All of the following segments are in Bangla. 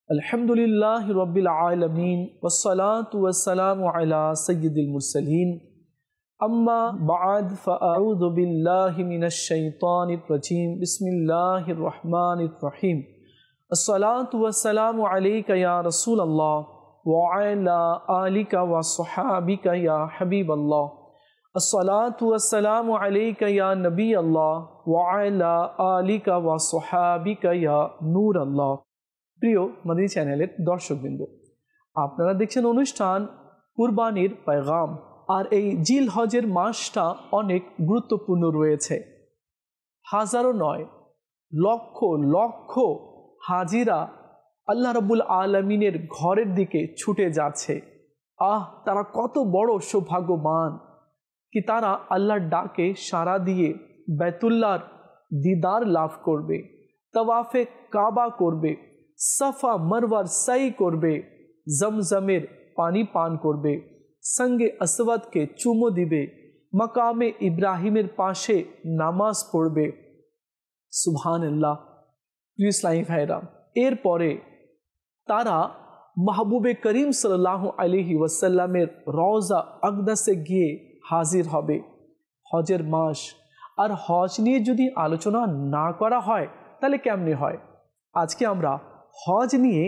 अल्हम्दुलिल्लाहि रब्बिल आलमीन वस्सलातु वस्सलामु अला सय्यिदिल मुरसलीन अम्मा बअद फ़अऊज़ु बिल्लाहि मिनश शैतानिर रजीम बिस्मिल्लाहिर रहमानिर रहीम अस्सलातु वस्सलामु अलैका या रसूलल्लाह व अला आलिका व अस्हाबिका या हबीबल्लाह अस्सलातु वस्सलामु अलैका या नबी अल्लाह व अला आलिका व अस्हाबिका या नूर अल्लाह। প্রিয় মাদানী চ্যানেলের দর্শকবৃন্দ, আপনারা দেখছেন অনুষ্ঠান কুরবানির পেগাম। আর এই জিল হজের মাসটা অনেক গুরুত্বপূর্ণ রয়েছে। হাজারো নয়, লক্ষ লক্ষ হাজিরা আল্লাহ রাব্বুল আলামিনের ঘরের দিকে ছুটে যাচ্ছে। তারা কত বড় সৌভাগ্যবান কি তারা আল্লাহর ডাকে সাড়া দিয়ে বাইতুল্লাহর দিদার লাভ করবে, তাওয়াফে কাবা করবে, সাফা মারওয়ার সাই করবে, জমজমের পানি পান করবে, সঙ্গে আসওয়াদকে চুমো দিবে, মাকামে ইব্রাহিমের পাশে নামাজ পড়বে। সুবহানাল্লাহ। প্রিয় ইসলামী ভাইরা, এরপরে তারা মাহবুবে করিম সাল্লাল্লাহু আলাইহি ওয়াসাল্লামের রওজা আকদাসে গিয়ে হাজির হবে। হজের মাস, আর হজ নিয়ে যদি আলোচনা না করা হয় তাহলে কেমনে হয়? আজকে আমরা হজ নিয়ে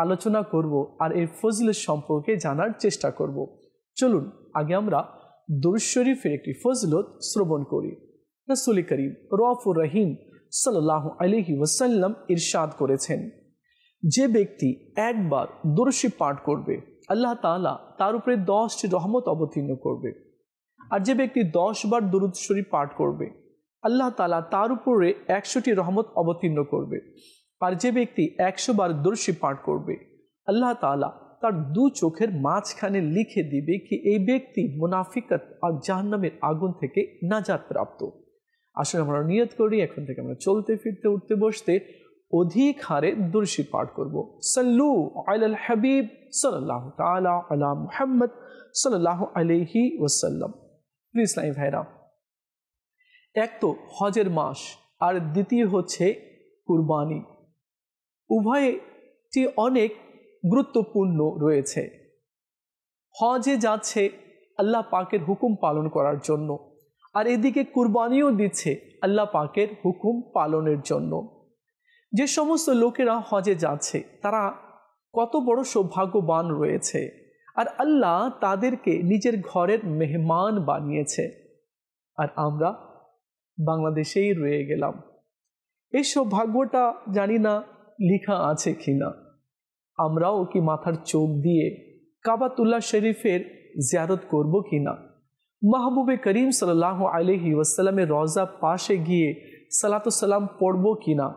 আলোচনা করব আর এর ফজিলত সম্পর্কে জানার চেষ্টা করব। চলুন আগে আমরা দুরূদ শরীফের একটি ফজিলত শ্রবণ করি। রাসূল করিম রউফুর রহিম সাল্লাল্লাহু আলাইহি ওয়াসাল্লাম ইরশাদ করেছেন, যে ব্যক্তি একবার দুরূদ শরীফ পাঠ করবে আল্লাহ তাআলা তার উপরে 10টি রহমত অবতীর্ণ করবে। আর যে ব্যক্তি 10 বার দুরূদ শরীফ পাঠ করবে আল্লাহ তাআলা তার উপরে 100টি রহমত অবতীর্ণ করবে। আর যে ব্যক্তি 100 বার দুরূদ শরীফ পাঠ করবে আল্লাহ তাআলা তার দু চোখের মাঝখানে লিখে দিবে কি এই ব্যক্তি মুনাফিকত আর জাহান্নামের আগুন থেকে নাজাত প্রাপ্ত। আসলে আমরা নিয়ত করি এখন থেকে আমরা চলতে ফিরতে উঠতে বসতে অধিক হারে দুরূদ শরীফ পাঠ করব। সাল্লু আলাল হাবিব সাল্লাল্লাহু তাআলা আলা মুহাম্মদ সাল্লাল্লাহু আলাইহি ওয়াসাল্লাম। প্রিয় ইসলামী ভাইরা, এক তো হজের মাস আর দ্বিতীয় হচ্ছে কুরবানি। উভয়টি অনেক গুরুত্বপূর্ণ রয়েছে। হজে যাচ্ছে আল্লাহ পাকের হুকুম পালন করার জন্য, আর এদিকে কুরবানিও দিচ্ছে আল্লাহ পাকের হুকুম পালনের জন্য। যে সমস্ত লোকেরা হজে যাচ্ছে তারা কত বড় সৌভাগ্যবান রয়েছে, আর আল্লাহ তাদেরকে নিজের ঘরের মেহমান বানিয়েছে। আর আমরা বাংলাদেশেই রয়ে গেলাম। এই সৌভাগ্যটা জানি না লেখা আছে কিনা। আমরাও কি মাথার চোখ দিয়ে কাবাতুল্লাহ শরীফের জিয়ারত করব কিনা? মাহবুবে করিম সাল্লাল্লাহু আলাইহি ওয়াসাল্লামের রওজা পাশে গিয়ে সালাতু সালাম পড়ব কিনা?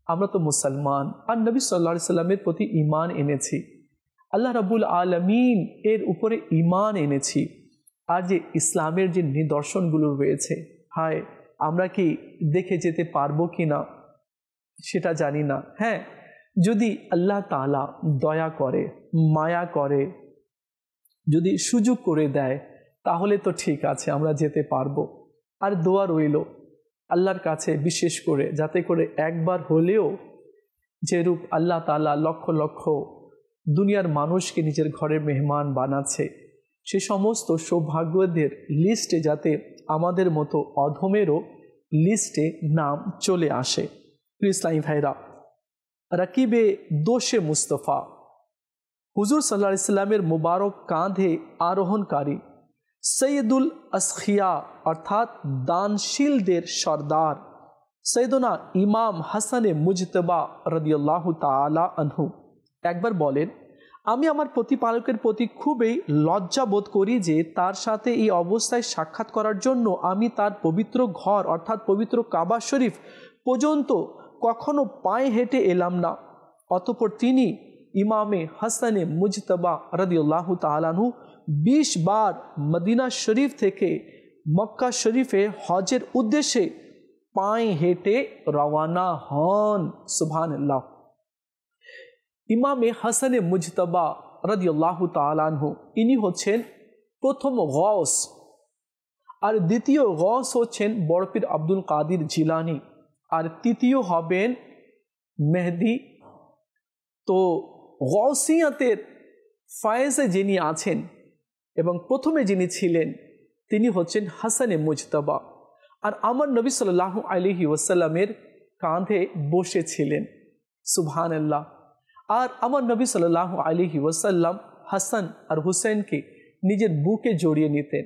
আমরা তো মুসলমান আর নবী সাল্লাল্লাহু আলাইহি সাল্লামের প্রতি ঈমান এনেছি, আল্লাহ রাব্বুল আলামিন এর উপরে ঈমান এনেছি। আর যে ইসলামের যে নিদর্শনগুলো রয়েছে, হায় আমরা কি দেখে যেতে পারবো কিনা সেটা জানি না। হ্যাঁ, যদি আল্লাহ তাআলা দয়া করে, মায়া করে, যদি সুযোগ করে দেয় তাহলে তো ঠিক আছে, আমরা যেতে পারবো। আর দোয়া রইল আল্লাহর কাছে বিশেষ করে যাতে করে একবার হলেও যেরূপ আল্লাহ তাআলা লক্ষ লক্ষ দুনিয়ার মানুষকে নিজের ঘরের মেহমান বানাচ্ছে, সে সমস্ত সৌভাগ্যদের লিস্টে যাতে আমাদের মতো অধমেরও লিস্টে নাম চলে আসে। প্রিয় ইসলামী ভাইরা, রাকিবে দোষে মুস্তফা হুজুর সাল্লাল্লাহু আলাইহি সাল্লামের মুবারক কাঁধে আরোহণকারী সৈয়দুল আসখিয়া অর্থাৎ দানশীলদের সর্দার সৈয়দনা ইমাম হাসানে মুজতবা রাদিয়াল্লাহু তাআলা আনহু একবার বলেন, আমি আমার প্রতিপালকের প্রতি খুবই লজ্জা বোধ করি যে তার সাথে এই অবস্থায় সাক্ষাৎ করার জন্য আমি তার পবিত্র ঘর অর্থাৎ পবিত্র কাবা শরীফ পর্যন্ত কখনো পায়ে হেঁটে এলাম না। অতঃপর তিনি ইমামে হাসানে মুজতবা রাদিয়াল্লাহু তাআলা আনহু 20 বার মদিনা শরীফ থেকে মক্কা শরীফে হজের উদ্দেশ্যে পায়ে হেঁটে রওয়ানা হন। সুবহানাল্লাহ। ইমামে হাসানে মুজতবা রাদিয়াল্লাহু তাআলা আনহু ইনি হচ্ছেন প্রথম গৌস, আর দ্বিতীয় গৌস হচ্ছেন বড় পীর আব্দুল কাদির জিলানী, আর তৃতীয় হবেন মেহেদি। তো গৌসিয়াতের ফায়েজে যিনি আছেন এবং প্রথমে যিনি ছিলেন তিনি হচ্ছেন হাসানে মুজতবা, আর আমার নবী সাল্লাল্লাহু আলাইহি ওয়াসাল্লামের কাঁধে বসেছিলেন। সুবহানাল্লাহ। আর আমার নবী সাল্লাল্লাহু আলাইহি ওয়াসাল্লাম হাসান আর হুসেনকে নিজের বুকে জড়িয়ে নিতেন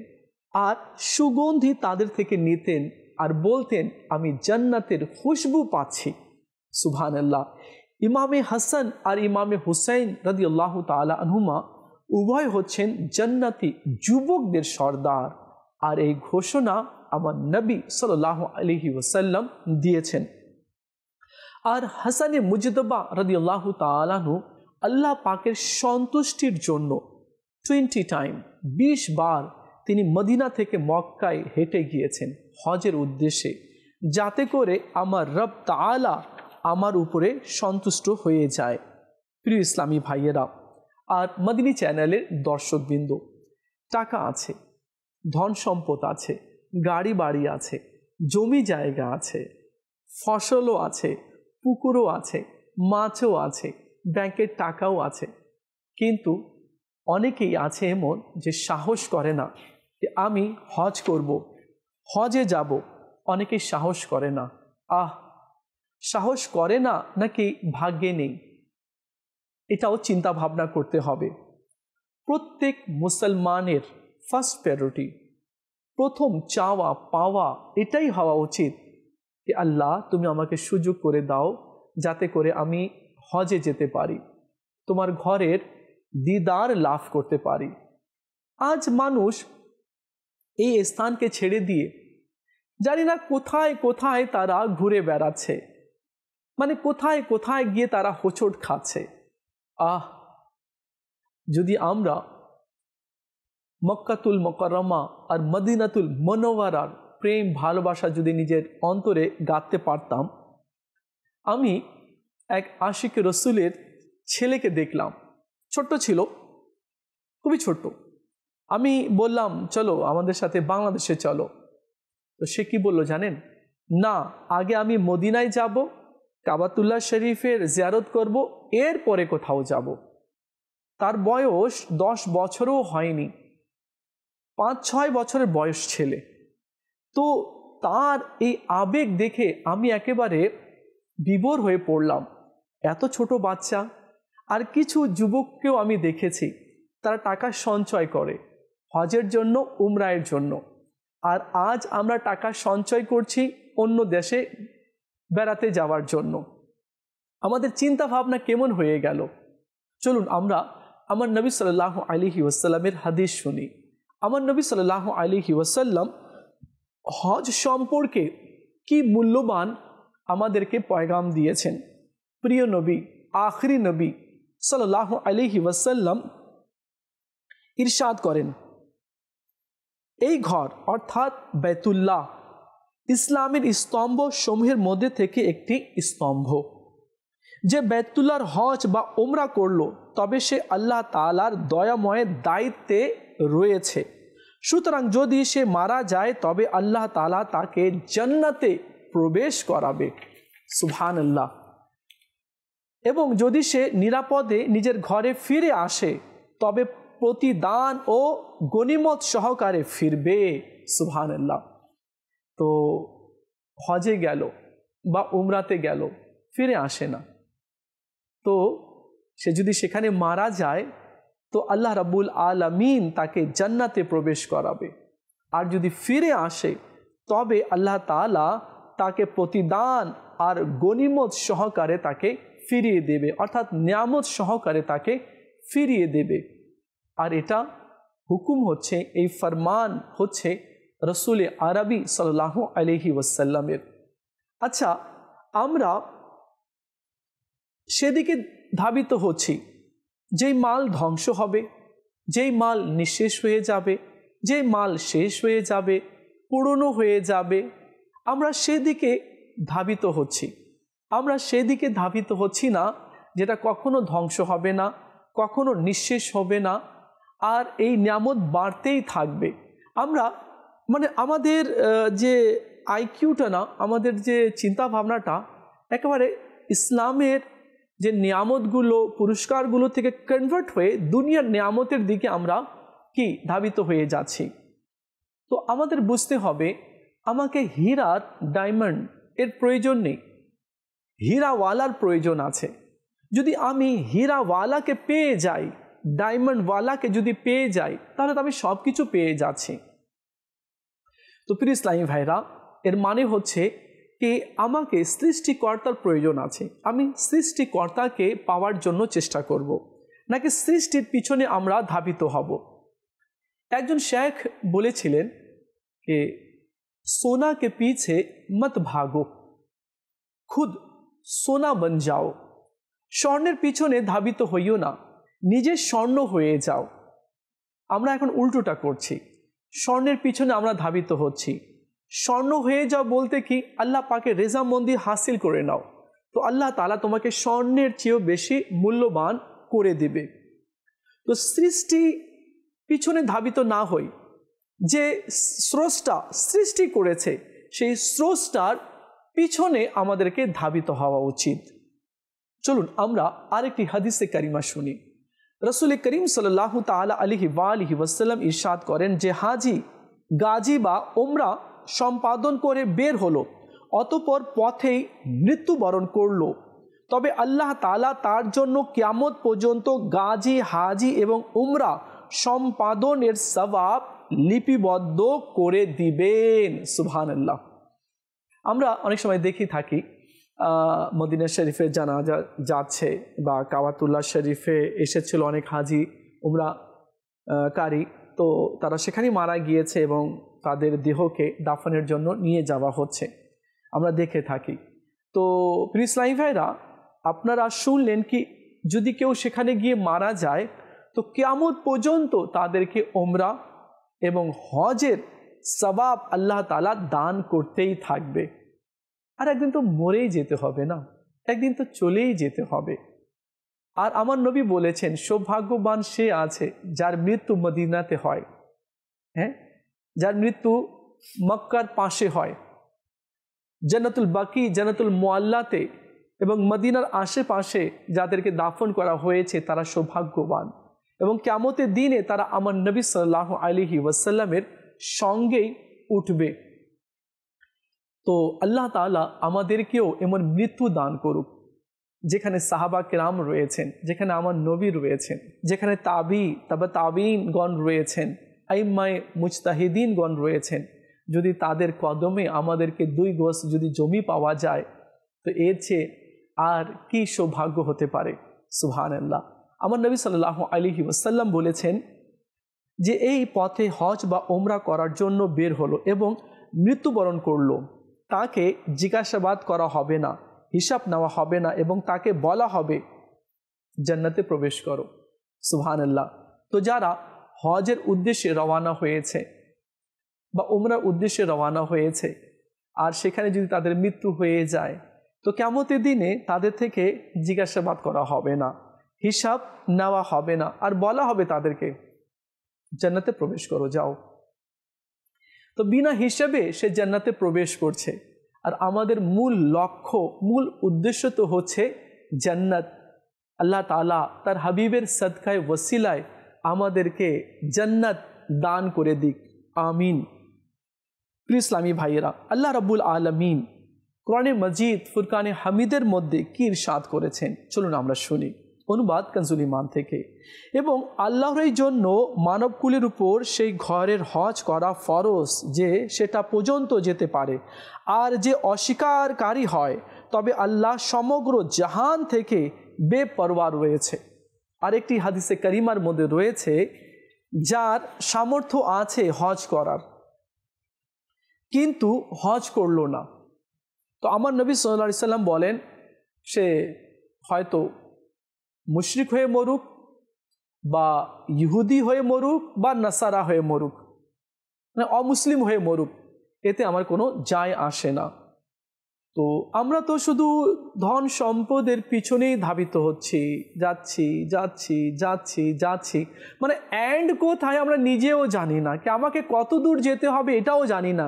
আর সুগন্ধি তাদের থেকে নিতেন আর বলতেন, আমি জান্নাতের খুশবু পাচ্ছি। সুবহানাল্লাহ। ইমামে হাসান আর ইমামে হুসাইন রাদিয়াল্লাহু তাআলা আনহুমা উভয় হচ্ছেন জান্নাতি যুবকদের সর্দার, আর এই ঘোষণা আমার নবী সাল্লাল্লাহু আলাইহি ওয়াসাল্লাম দিয়েছেন। আর হাসানে মুজতবা রাদিয়াল্লাহু তাআলা আনহু আল্লাহ পাকের সন্তুষ্টির জন্য 20 বার তিনি মদিনা থেকে মক্কায় হেঁটে গিয়েছেন হজের উদ্দেশ্যে, যাতে করে আমার রব তাআলা আমার উপরে সন্তুষ্ট হয়ে যায়। প্রিয় ইসলামী ভাইয়েরা আর মদিনী চ্যানেলের দর্শকবৃন্দ, টাকা আছে, ধন সম্পদ আছে, গাড়ি বাড়ি আছে, জমি জায়গা আছে, ফসলও আছে, পুকুরও আছে, মাছও আছে, ব্যাংকের টাকাও আছে, কিন্তু অনেকেই আছে এমন যে সাহস করে না যে আমি হজ করব, হজে যাব। অনেকেই সাহস করে না। সাহস করে না নাকি ভাগ্যে নেই, এটাও চিন্তা ভাবনা করতে হবে। প্রত্যেক মুসলমানের ফার্স্ট প্রায়োরিটি, প্রথম চাওয়া পাওয়া এটাই হওয়া উচিত যে আল্লাহ তুমি আমাকে সুযোগ করে দাও যাতে করে আমি হজে যেতে পারি, তোমার ঘরের দিদার লাভ করতে পারি। আজ মানুষ এই স্থানকে ছেড়ে দিয়ে জানি না কোথায় কোথায় তারা ঘুরে বেড়াচ্ছে, মানে কোথায় কোথায় গিয়ে তারা হোঁচট খাচ্ছে। যদি আমরা মক্কাতুল মুকাররমা আর মদিনাতুল মুনাওয়ারার প্রেম ভালোবাসা যদি নিজের অন্তরে গাঁথতে পারতাম। আমি এক আশিক রসুলের ছেলেকে দেখলাম, ছোট্ট ছিল, খুবই ছোট্ট। আমি বললাম চলো আমাদের সাথে বাংলাদেশে চলো। তো সে কি বলল জানেন? না, আগে আমি মদিনায় যাব, কাবাতুল্লাহ শরীফের জিয়ারত করব, এরপরে কোথাও যাব। তার বয়স 10 বছরও হয়নি, 5-6 বছরের বয়স ছেলে। তো তার এই আবেগ দেখে আমি একেবারে বিভোর হয়ে পড়লাম। এত ছোট বাচ্চা। আর কিছু যুবককেও আমি দেখেছি তারা টাকা সঞ্চয় করে হজের জন্য, উমরায়ের জন্য। আর আজ আমরা টাকা সঞ্চয় করছি অন্য দেশে বেড়াতে যাওয়ার জন্য। আমাদের চিন্তা ভাবনা কেমন হয়ে গেল? চলুন আমরা আমার নবী সাল্লাল্লাহু আলাইহি ওয়াসাল্লামের হাদিস শুনি। আমার নবী সাল্লাল্লাহু আলাইহি ওয়াসাল্লাম হজ সম্পর্কে কি মূল্যবান আমাদেরকে পয়গাম দিয়েছেন। প্রিয় নবী, আখরি নবী সাল্লাল্লাহু আলাইহি ওয়াসাল্লাম ইরশাদ করেন, এই ঘর অর্থাৎ বাইতুল্লাহ ইসলামের স্তম্ভ সমূহের মধ্যে থেকে একটি স্তম্ভ। যে বাইতুল্লাহর হজ বা উমরা করলো তবে সে আল্লাহ তাআলার দয়াময়ের দায়িত্বে রয়েছে। সুতরাং যদি সে মারা যায় তবে আল্লাহ তাআলা তাকে জান্নাতে প্রবেশ করাবে। সুবহানাল্লাহ। এবং যদি সে নিরাপদে নিজের ঘরে ফিরে আসে তবে প্রতিদান ও গনিমত সহকারে ফিরবে। সুবহানাল্লাহ। তো হজে গেল বা উমরাতে গেল, ফিরে আসে না, তো সে যদি সেখানে মারা যায় তো আল্লাহ রাব্বুল আলামিন তাকে জান্নাতে প্রবেশ করাবে। আর যদি ফিরে আসে তবে আল্লাহ তাআলা তাকে প্রতিদান আর গনিমত সহকারে তাকে ফিরিয়ে দেবে, অর্থাৎ নিয়ামত সহকারে তাকে ফিরিয়ে দেবে। আর এটা হুকুম হচ্ছে, এই ফরমান হচ্ছে রসুল আরবি সাল্লাল্লাহু আলাইহি ওয়াসাল্লামের। আচ্ছা, আমরা সেদিকে ধাবিত হচ্ছি যেই মাল ধ্বংস হবে, যেই মাল নিঃশেষ হয়ে যাবে, যেই মাল শেষ হয়ে যাবে, পুরনো হয়ে যাবে, আমরা সেদিকে ধাবিত হচ্ছি। আমরা সেদিকে ধাবিত হচ্ছি না যেটা কখনো ধ্বংস হবে না, কখনো নিঃশেষ হবে না, আর এই নিয়ামত বাড়তেই থাকবে। আমরা মানে আমাদের যে আইকিউটা না, আমাদের যে চিন্তা ভাবনাটা একেবারে ইসলামের যে নিয়ামতগুলো পুরস্কারগুলো থেকে কনভার্ট হয়ে দুনিয়ার নিয়ামতের দিকে আমরা কি ধাবিত হয়ে যাচ্ছি। তো আমাদের বুঝতে হবে আমাকে হীরা ডায়মন্ড এর প্রয়োজন নেই, হীরাওয়ালার প্রয়োজন আছে। যদি আমি হীরাওয়ালাকে পেয়ে যাই, ডায়মন্ডওয়ালাকে যদি পেয়ে যাই, তাহলে তো আমি সব কিছু পেয়ে যাচ্ছি। তো প্রিয় ইসলামী ভাইরা, এর মানে হচ্ছে কি আমাকে সৃষ্টিকর্তার প্রয়োজন আছে। আমি সৃষ্টিকর্তাকে পাওয়ার জন্য চেষ্টা করব, নাকি সৃষ্টির পিছনে আমরা ধাবিত হব। একজন শেখ বলেছিলেন कि सोना के पीछे मत भागो, खुद সোনা বন যাও। স্বর্ণের পিছনে ধাবিত হইও না, নিজে স্বর্ণ হয়ে যাও। আমরা এখন উল্টোটা করছি, স্বর্ণের পিছনে আমরা ধাবিত হচ্ছি। স্বর্ণ হয়ে যাও বলতে কি, আল্লাহ পাকে রেজামন্দি হাসিল করে নাও, তো আল্লাহ তাআলা তোমাকে স্বর্ণের চেয়েও বেশি মূল্যবান করে দিবে। তো সৃষ্টি পিছনে ধাবিত না হই, যে স্রষ্টা সৃষ্টি করেছে সেই স্রষ্টার পিছনে আমাদেরকে ধাবিত হওয়া উচিত। চলুন আমরা আরেকটি হাদিসে কারিমা শুনি। রাসূল করিম সাল্লাল্লাহু তাআলা আলাইহি ওয়া আলিহি ওয়াসাল্লাম ইরশাদ করেন যে হাজি গাজী বা উমরা সম্পাদন করে বের হলো, অতঃপর পথেই মৃত্যুবরণ করলো, তবে আল্লাহ তাআলা তার জন্য কিয়ামত পর্যন্ত গাজী, হাজি এবং উমরা সম্পাদনের সওয়াব লিপিবদ্ধ করে দিবেন। সুবহানাল্লাহ। আমরা অনেক সময় দেখি থাকি মদিনা শরীফে জানাজা যাচ্ছে বা কাবাতুল্লাহ শরীফে এসেছিল অনেক হাজি উমরা কারি, তো তারা সেখানেই মারা গিয়েছে এবং তাদের দেহকে দাফনের জন্য নিয়ে যাওয়া হচ্ছে, আমরা দেখে থাকি। তো প্রিয় ইসলামী ভাইরা, আপনারা শুনলেন কি যদি কেউ সেখানে গিয়ে মারা যায় তো কিয়ামত পর্যন্ত তাদেরকে উমরা এবং হজের সওয়াব আল্লাহ তাআলা দান করতেই থাকবে। আর একদিন তো মরেই যেতে হবে না, একদিন তো চলেই যেতে হবে। আর আমার নবী বলেছেন সৌভাগ্যবান সে আছে যার মৃত্যু মদিনাতে হয়, হ্যাঁ, যার মৃত্যু মক্কার পাশে হয়, জান্নাতুল বাকি, জান্নাতুল মুআল্লাতে এবং মদিনার আশেপাশে যাদেরকে দাফন করা হয়েছে তারা সৌভাগ্যবান, এবং কিয়ামতের দিনে তারা আমার নবী সাল্লাল্লাহু আলাইহি ওয়াসাল্লামের সঙ্গেই উঠবে। তো আল্লাহ তাআলা আমাদেরকেও এমন মৃত্যু দান করুক যেখানে সাহাবা কেরাম রয়েছেন, যেখানে আমার নবী রয়েছেন, যেখানে তাবিঈনগণ রয়েছেন, আইম্মায়ে মুজতাহিদিনগণ রয়েছেন। যদি তাদের কদমে আমাদেরকে 2 গজ যদি জমি পাওয়া যায় তো এর চেয়ে আর কি সৌভাগ্য হতে পারে। সুবহানাল্লাহ। আমার নবী সাল্লাল্লাহু আলাইহি ওয়াসাল্লাম বলেছেন যে এই পথে হজ বা ওমরা করার জন্য বের হলো এবং মৃত্যুবরণ করলো, তাকে জিজ্ঞাসাবাদ করা হবে না, হিসাব নেওয়া হবে না এবং তাকে বলা হবে জান্নাতে প্রবেশ করো। সুবহানাল্লাহ। তো যারা হজের উদ্দেশ্যে রওনা হয়েছে বা উমরার উদ্দেশ্যে রওনা হয়েছে আর সেখানে যদি তাদের মৃত্যু হয়ে যায় তো কিয়ামতের দিনে তাদের থেকে জিজ্ঞাসাবাদ করা হবে না, হিসাব নেওয়া হবে না, আর বলা হবে তাদেরকে জান্নাতে প্রবেশ করো, যাও। তো বিনা হিসাবে সে জান্নাতে প্রবেশ করছে। আর আমাদের মূল লক্ষ্য, মূল উদ্দেশ্য তো হচ্ছে জান্নাত। আল্লাহ তাআলা তার হাবিবের সদকায়ে ওসিলায় আমাদেরকে জান্নাত দান করে দিক, আমিন। প্রিয় ইসলামী ভাইয়েরা, আল্লাহ রাব্বুল আলামিন কোরআনে মজিদ ফুরকানে হামিদের মধ্যে কি ইরশাদ করেছেন চলুন আমরা শুনি। অনুবাদ কানজুল ঈমান থেকে। এবং আল্লাহর জন্য মানবকুলের উপর সেই ঘরের হজ করা ফরজ যে সেটা পর্যন্ত যেতে পারে, আর যে অস্বীকারী হয় তবে আল্লাহ সমগ্র জাহান থেকে বেপরোয়া রয়েছে। আরেকটি হাদিসে কারিমার মধ্যে রয়েছে যার সামর্থ্য আছে হজ করার কিন্তু হজ করলো না, তো আমার নবী সাল্লাল্লাহু আলাইহি সাল্লাম বলেন সে হয়তো মুশরিক হয়ে মরুক বা ইহুদি হয়ে মরুক বা নাসারা হয়ে মরুক, মানে অমুসলিম হয়ে মরুক, এতে আমার কোনো যায় আসে না। তো আমরা তো শুধু ধন সম্পদের পিছনেই ধাবিত হচ্ছি, যাচ্ছি যাচ্ছি যাচ্ছি যাচ্ছি, মানে এন্ড কোথায় আমরা নিজেও জানি না, কি আমাকে কত দূর যেতে হবে এটাও জানি না।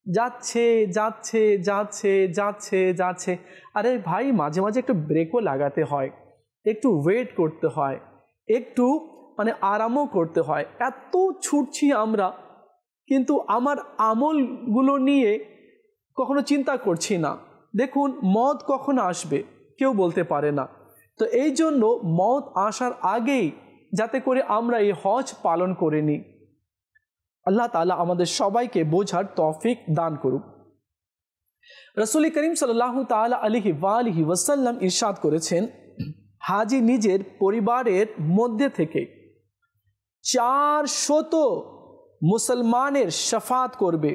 যাচ্ছে যাচ্ছে যাচ্ছে যাচ্ছে যাচ্ছে। আরে ভাই, মাঝে মাঝে একটু ব্রেকও লাগাতে হয়, একটু ওয়েট করতে হয়, একটু মানে আরামও করতে হয়। এত ছুটছি আমরা, কিন্তু আমার আমলগুলো নিয়ে কখনো চিন্তা করছি না। দেখুন, মওত কখন আসবে কেউ বলতে পারে না। তো এই জন্য মওত আসার আগেই যাতে করে আমরা এই হজ পালন করে নিই। আল্লাহ তাআলা আমাদের সবাইকে বোঝার তৌফিক দান করুক। রাসূল করিম সাল্লাল্লাহু তাআলা আলাইহি ওয়াসাল্লাম ইরশাদ করেছেন, হাজি নিজের পরিবারের মধ্যে থেকে 400 মুসলমানের শাফাত করবে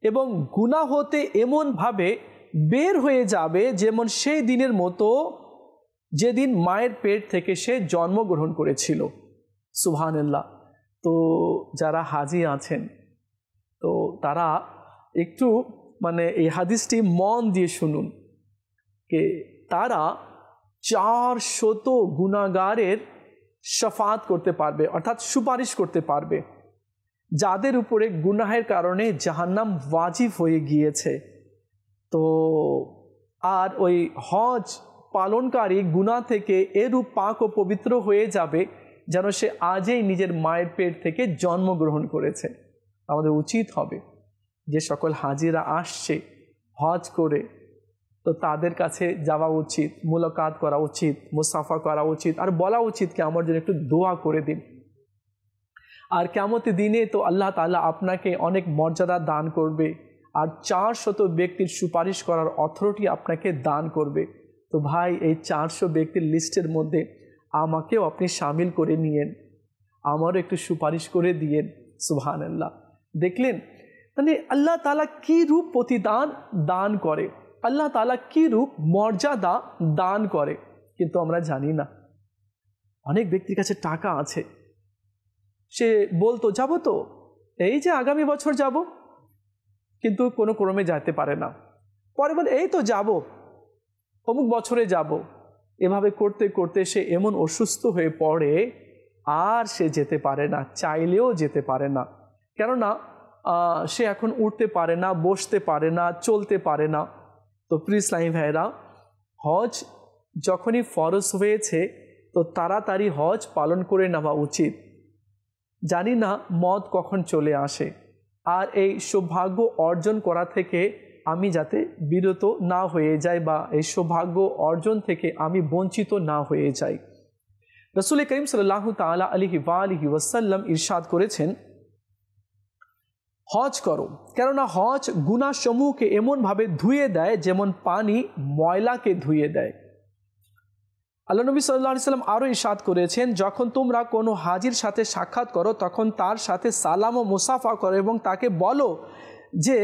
এবং গুনাহ হতে এমনভাবে বের হয়ে যাবে যেমন সেই দিনের মতো যেদিন মায়ের পেট থেকে সে জন্মগ্রহণ করেছিল। সুবহানাল্লাহ। তো যারা হাজি আছেন, তো তারা একটু মানে এই হাদিসটি মন দিয়ে শুনুন, যে তারা 400 গুনাহগারের শাফাত করতে পারবে, অর্থাৎ সুপারিশ করতে পারবে, যাদের উপরে গুনাহের কারণে জাহান্নাম ওয়াজিব হয়ে গিয়েছে। তো আর ওই হজ পালনকারী গুনাহ থেকে এরূপ পাক ও পবিত্র হয়ে যাবে যেন সে আজই নিজের মায়ের পেট থেকে জন্মগ্রহণ করেছে। আমাদের উচিত হবে যে সকল হাজিরা আসছে হজ করে, তো তাদের কাছে যাওয়া উচিত, মুলাকাত করা উচিত, মুসাফা করা উচিত, আর বলা উচিত কি আমার জন্য একটু দোয়া করে দিন। আর কিয়ামতের দিনে তো আল্লাহ তাআলা আপনাকে অনেক মর্যাদা দান করবে, আর 400 ব্যক্তির সুপারিশ করার অথরিটি আপনাকে দান করবে। তো ভাই, এই 400 ব্যক্তির লিস্টের মধ্যে আমাকেও আপনি শামিল করে নিয়েন, আমারও একটু সুপারিশ করে দিয়েন। সুবহানাল্লাহ। দেখলেন মানে আল্লাহ তাআলা কী রূপ প্রতিদান দান করে, আল্লাহ তাআলা কী রূপ মর্যাদা দান করে, কিন্তু আমরা জানি না। অনেক ব্যক্তির কাছে টাকা আছে, সে বলতো যাব তো, এই যে আগামী বছর যাব, কিন্তু কোনো ক্রমে যেতে পারে না। পরে বলে এই তো যাব, অমুক বছরে যাব। এভাবে করতে করতে সে এমন অসুস্থ হয়ে পড়ে আর সে যেতে পারে না, চাইলেও যেতে পারে না। কেননা সে এখন উঠতে পারে না, বসতে পারে না, চলতে পারে না। তো প্রিয় ইসলামী ভাইরা, হজ যখনই ফরজ হয়েছে তো তাড়াতাড়ি হজ পালন করে নেওয়া উচিত। জানি না মওত কখন চলে আসে, আর এই সৌভাগ্য অর্জন করা থেকে আমি যাতে বিরত না হয়ে যাই, বা এই সৌভাগ্য অর্জন থেকে আমি বঞ্চিত না হয়ে যাই। রাসূল করিম সাল্লাল্লাহু তাআলা আলাইহি ওয়াসাল্লাম ইরশাদ করেছেন, হজ করো, কেননা হজ গুনাহ সমূহকে এমনভাবে ধুয়ে দেয় যেমন পানি ময়লাকে ধুয়ে দেয়। আল্লাহ নবী সাল্লাল্লাহু আলাইহি ওয়াসাল্লাম আরও ইরশাদ করেছেন, যখন তোমরা কোনো হাজির সাথে সাক্ষাৎ করো তখন তার সাথে সালাম ও মুসাফা করো এবং তাকে বলো যে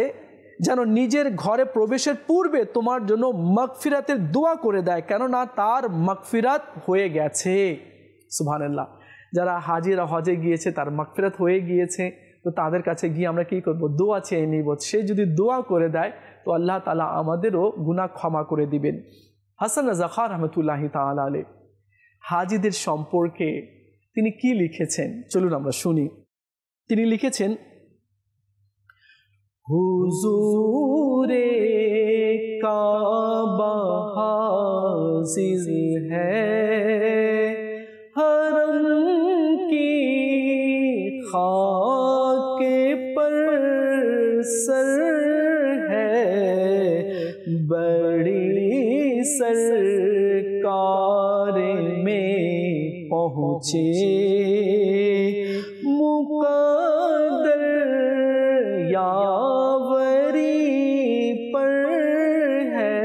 যেন নিজের ঘরে প্রবেশের পূর্বে তোমার জন্য মাগফিরাতের দোয়া করে দেয়, কেননা তার মাগফিরাত হয়ে গেছে। সুবহানাল্লাহ। যারা হাজিরা হজে গিয়েছে তার মাগফিরাত হয়ে গিয়েছে, তো তাদের কাছে গিয়ে আমরা কী করব? দোয়া চেয়ে নিব। সে যদি দোয়া করে দেয় তো আল্লাহ তাআলা আমাদেরও গুনাহ ক্ষমা করে দিবেন। হাসান রাজা খান রহমতুল্লাহি তাআলা আলাইহি হাজিদের সম্পর্কে তিনি কি লিখেছেন, চলুন আমরা শুনি। তিনি লিখেছেন, হুজুরে কাবা হাজির হ্যায়, হরম কি খাকে पर सर है, बड़ी सरकार में पहुँचे मुक़द्दर यावरी पर है,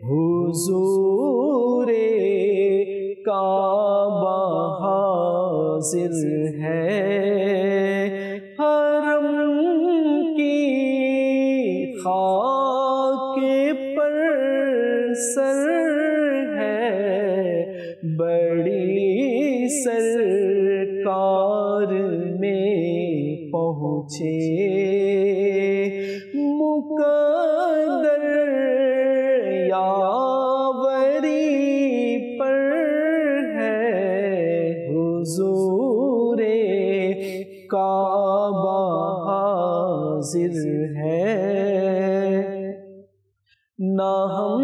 हुजूरे काबा हाजिर है, हरम की खाके पर सर है, बड़ी सरकार में पहुँचे मुक़द्दर यावरी पर है, हुजूरे काबा हाजिर है, ना हम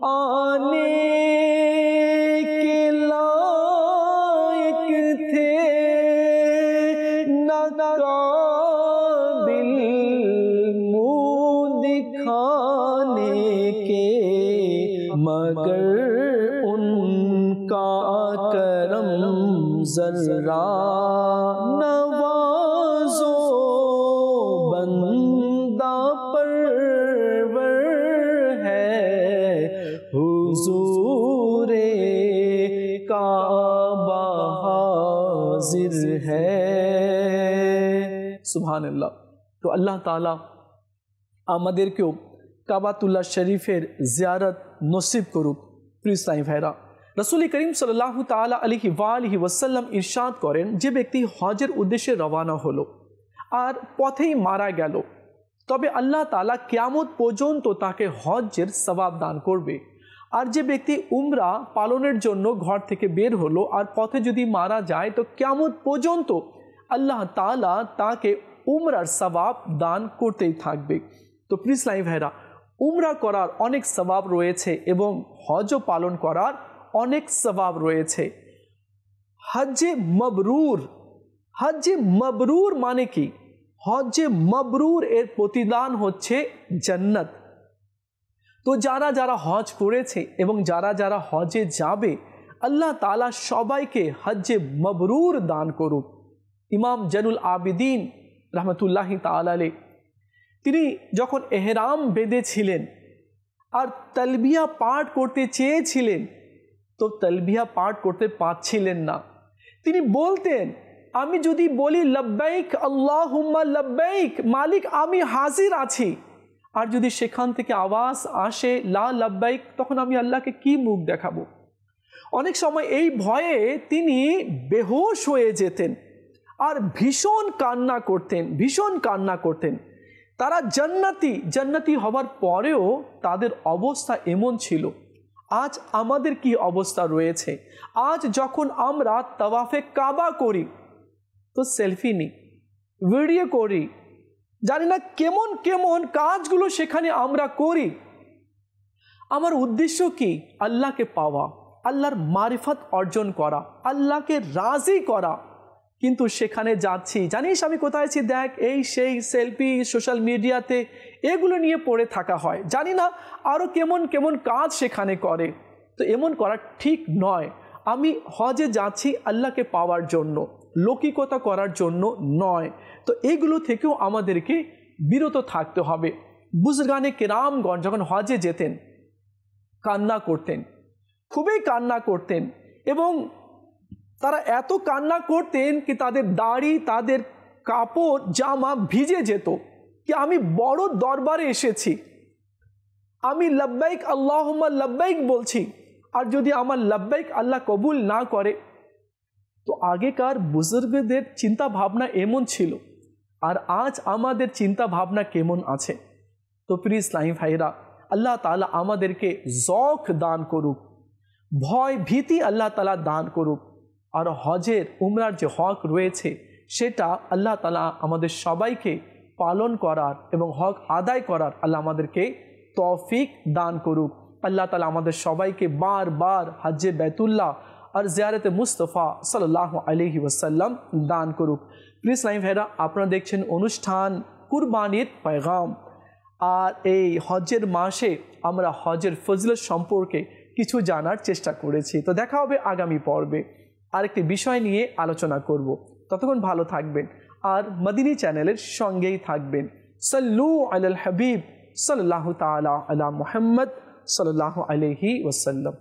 आने के लायक थे, ना काबिल मुँह दिखाने के, मगर उनका करम जरा नवाजो बंदा परवर है, हुजूरे काबा हाजिर है। सुभान अल्लाह। तो अल्लाह ताला आमादेरकेও কাবাতুল্লাহ শরীফের জিয়ারত নসিব করুক। প্রিয় ইসলামী ভাইরা, রাসূল করিম সাল্লাল্লাহু তাআলা আলাইহি ওয়াসাল্লাম ইরশাদ করেন, যে ব্যক্তি হজের উদ্দেশ্যে রওনা হলো আর পথেই মারা গেল, তবে আল্লাহ তাআলা কিয়ামত পর্যন্ত তাকে হজ্জের সওয়াব দান করবে। আর যে ব্যক্তি উমরা পালনের জন্য ঘর থেকে বের হলো আর পথে যদি মারা যায়, তো কিয়ামত পর্যন্ত আল্লাহ তাআলা তাকে উমরার সওয়াব দান করতেই থাকবে। তো প্রিয় ইসলামী ভাইরা, উমরা করার অনেক সওয়াব রয়েছে এবং হজও পালন করার অনেক সওয়াব রয়েছে। হজ্জে মবরুর মানে কি? হজ্জে মবরুর এর প্রতিদান হচ্ছে জান্নাত। তো যারা যারা হজ করেছে এবং যারা যারা হজে যাবে, আল্লাহ তাআলা সবাইকে হজ্জে মবরুর দান করুক। ইমাম জৈনুল আবিদিন রহমতুল্লাহি তাআলা আলাইহি তিনি যখন এহরাম বেঁধেছিলেন আর তালবিয়া পাঠ করতে চেয়েছিলেন, তো তালবিয়া পাঠ করতে পারছিলেন না। তিনি বলতেন, আমি যদি বলি লব্বাইক আল্লাহুম্মা লব্বাইক, মালিক আমি হাজির আছি, আর যদি সেখান থেকে আওয়াজ আসে লা লব্বাইক, তখন আমি আল্লাহকে কি মুখ দেখাবো? অনেক সময় এই ভয়ে তিনি বেহুশ হয়ে যেতেন আর ভীষণ কান্না করতেন। তারা জান্নাতি হওয়ার পরেও তাদের অবস্থা এমন ছিল। আজ আমাদের কি অবস্থা রয়েছে? আজ যখন আমরা তাওয়াফে কাবা করি, তো সেলফি নিই, ভিডিও করি, জানি না কেমন কেমন কাজগুলো সেখানে আমরা করি। আমার উদ্দেশ্য কি? আল্লাহকে পাওয়া, আল্লাহর মারিফত অর্জন করা, আল্লাহকে রাজি করা। কিন্তু সেখানে যাচ্ছি, জানিস আমি কোথায় আছি, দেখ, এই সেই সেলফি সোশ্যাল মিডিয়াতে এগুলো নিয়ে পড়ে থাকা হয়। জানি না আরও কেমন কেমন কাজ সেখানে করে। তো এমন করা ঠিক নয়। আমি হজে যাচ্ছি আল্লাহকে পাওয়ার জন্য, লৌকিকতা করার জন্য নয়। তো এইগুলো থেকেও আমাদেরকে বিরত থাকতে হবে। বুজুর্গানে কেরামগণ যখন হজে যেতেন, কান্না করতেন, খুবই কান্না করতেন, এবং তারা এত কান্না করতেন কি তাদের দাড়ি, তাদের কাপড় জামা ভিজে যেত। কি আমি বড় দরবারে এসেছি, আমি লব্বাইক আল্লাহুম্মা লব্বাইক বলছি, আর যদি আমার লব্বাইক আল্লাহ কবুল না করে। তো আগেকার বুজুর্গদের চিন্তা ভাবনা এমন ছিল, আর আজ আমাদের চিন্তা ভাবনা কেমন আছে? তো প্রিয় ইসলামী ভাইরা, আল্লাহ তাআলা আমাদেরকে যৌক দান করুক, ভয় ভীতি আল্লাহ তাআলা দান করুক। আর হজের উমরার যে হক রয়েছে, সেটা আল্লাহ তাআলা আমাদের সবাইকে পালন করার এবং হক আদায় করার আল্লাহ আমাদেরকে তৌফিক দান করুক। আল্লাহ তাআলা আমাদের সবাইকে বারবার হজ্জে বাইতুল্লাহ আর জিয়ারতে মুস্তাফা সাল্লাল্লাহু আলাইহি ওয়াসাল্লাম দান করুক। প্রিয় ইসলামী ভাইরা, আপনারা দেখছেন অনুষ্ঠান কুরবানির পেগাম। আর এই হজ্জের মাসে আমরা হজ্জের ফজিলত সম্পর্কে কিছু জানার চেষ্টা করেছি। তো দেখা হবে আগামী পর্বে, আরেকটি বিষয় নিয়ে আলোচনা করব। ততক্ষণ ভালো থাকবেন আর মদিনী চ্যানেলের সঙ্গেই থাকবেন। সাল্লু আলাল হাবিব সাল্লাল্লাহু তাআলা আলা মুহাম্মদ সাল্লাল্লাহু আলাইহি ওয়াসাল্লাম।